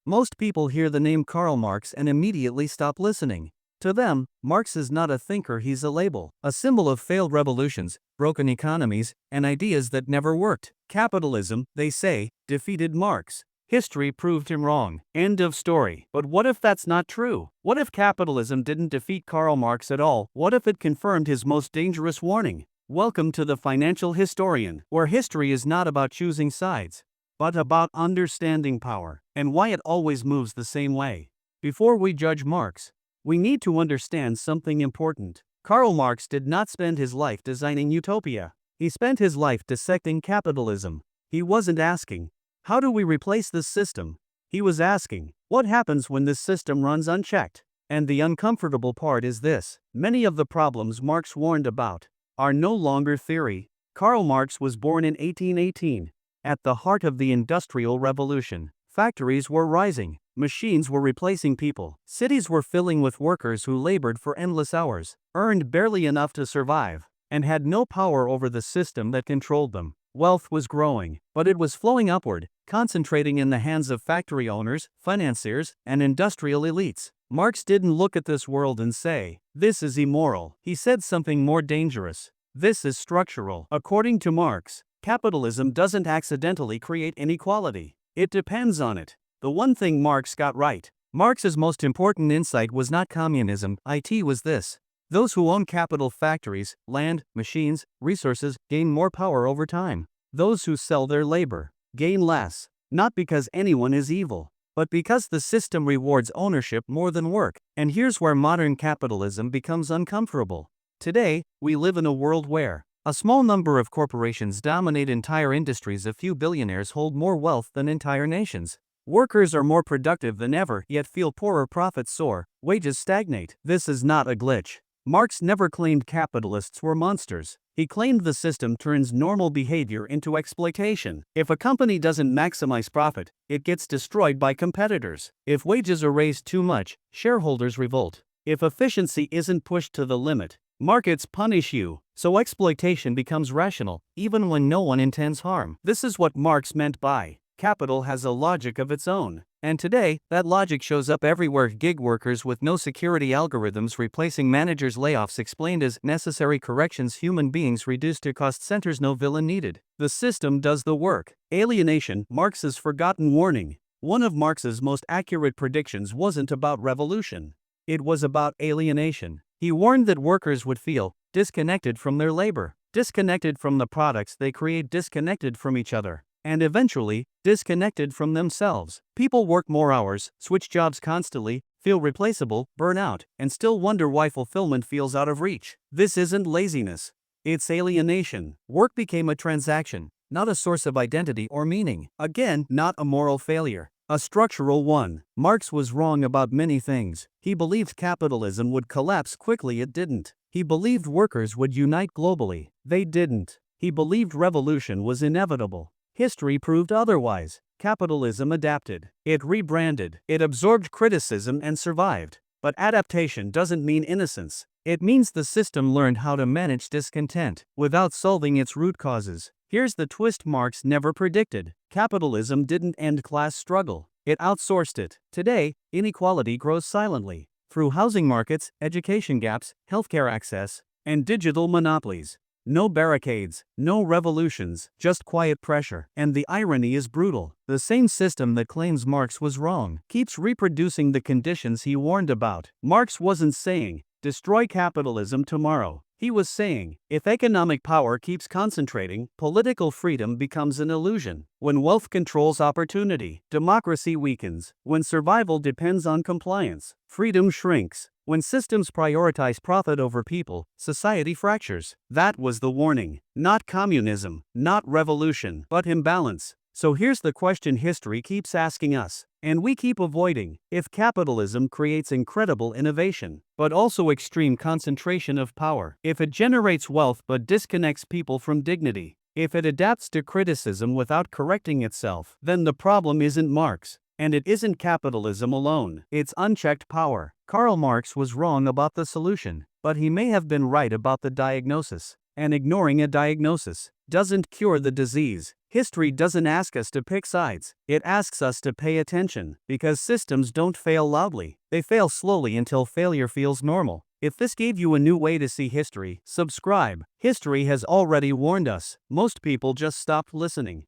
Most people hear the name Karl Marx and immediately stop listening. To them, Marx is not a thinker, he's a label, a symbol of failed revolutions, broken economies, and ideas that never worked. Capitalism, they say, defeated Marx. History proved him wrong. End of story. But what if that's not true? What if capitalism didn't defeat Karl Marx at all? What if it confirmed his most dangerous warning? Welcome to the Financial Historian, where history is not about choosing sides, but about understanding power and why it always moves the same way. Before we judge Marx, we need to understand something important. Karl Marx did not spend his life designing utopia. He spent his life dissecting capitalism. He wasn't asking, how do we replace this system? He was asking, what happens when this system runs unchecked? And the uncomfortable part is this: many of the problems Marx warned about are no longer theory. Karl Marx was born in 1818, at the heart of the Industrial Revolution. Factories were rising, machines were replacing people, cities were filling with workers who labored for endless hours, earned barely enough to survive, and had no power over the system that controlled them. Wealth was growing, but it was flowing upward, concentrating in the hands of factory owners, financiers, and industrial elites. Marx didn't look at this world and say, this is immoral. He said something more dangerous. This is structural. According to Marx, capitalism doesn't accidentally create inequality. It depends on it. The one thing Marx got right. Marx's most important insight was not communism, it was this: those who own capital, factories, land, machines, resources, gain more power over time. Those who sell their labor gain less, not because anyone is evil, but because the system rewards ownership more than work. And here's where modern capitalism becomes uncomfortable. Today, we live in a world where a small number of corporations dominate entire industries. A few billionaires hold more wealth than entire nations. Workers are more productive than ever, yet feel poorer. Profits soar, wages stagnate. This is not a glitch. Marx never claimed capitalists were monsters. He claimed the system turns normal behavior into exploitation. If a company doesn't maximize profit, it gets destroyed by competitors. If wages are raised too much, shareholders revolt. If efficiency isn't pushed to the limit, markets punish you. So exploitation becomes rational, even when no one intends harm. This is what Marx meant by capital has a logic of its own. And today, that logic shows up everywhere. Gig workers with no security, algorithms replacing managers, layoffs explained as necessary corrections, human beings reduced to cost centers, no villain needed. The system does the work. Alienation, Marx's forgotten warning. One of Marx's most accurate predictions wasn't about revolution. It was about alienation. He warned that workers would feel disconnected from their labor, disconnected from the products they create, disconnected from each other, and eventually, disconnected from themselves. People work more hours, switch jobs constantly, feel replaceable, burn out, and still wonder why fulfillment feels out of reach. This isn't laziness. It's alienation. Work became a transaction, not a source of identity or meaning. Again, not a moral failure, a structural one. Marx was wrong about many things. He believed capitalism would collapse quickly, it didn't. He believed workers would unite globally. They didn't. He believed revolution was inevitable. History proved otherwise. Capitalism adapted. It rebranded. It absorbed criticism and survived. But adaptation doesn't mean innocence. It means the system learned how to manage discontent without solving its root causes. Here's the twist Marx never predicted. Capitalism didn't end class struggle. It outsourced it. Today, inequality grows silently through housing markets, education gaps, healthcare access, and digital monopolies. No barricades, no revolutions, just quiet pressure. And the irony is brutal. The same system that claims Marx was wrong keeps reproducing the conditions he warned about. Marx wasn't saying, destroy capitalism tomorrow. He was saying, if economic power keeps concentrating, political freedom becomes an illusion. When wealth controls opportunity, democracy weakens. When survival depends on compliance, freedom shrinks. When systems prioritize profit over people, society fractures. That was the warning. Not communism, not revolution, but imbalance. So here's the question history keeps asking us, and we keep avoiding: if capitalism creates incredible innovation, but also extreme concentration of power, if it generates wealth but disconnects people from dignity, if it adapts to criticism without correcting itself, then the problem isn't Marx, and it isn't capitalism alone. It's unchecked power. Karl Marx was wrong about the solution, but he may have been right about the diagnosis. And ignoring a diagnosis doesn't cure the disease. History doesn't ask us to pick sides, it asks us to pay attention, because systems don't fail loudly, they fail slowly until failure feels normal. If this gave you a new way to see history, subscribe. History has already warned us, most people just stopped listening.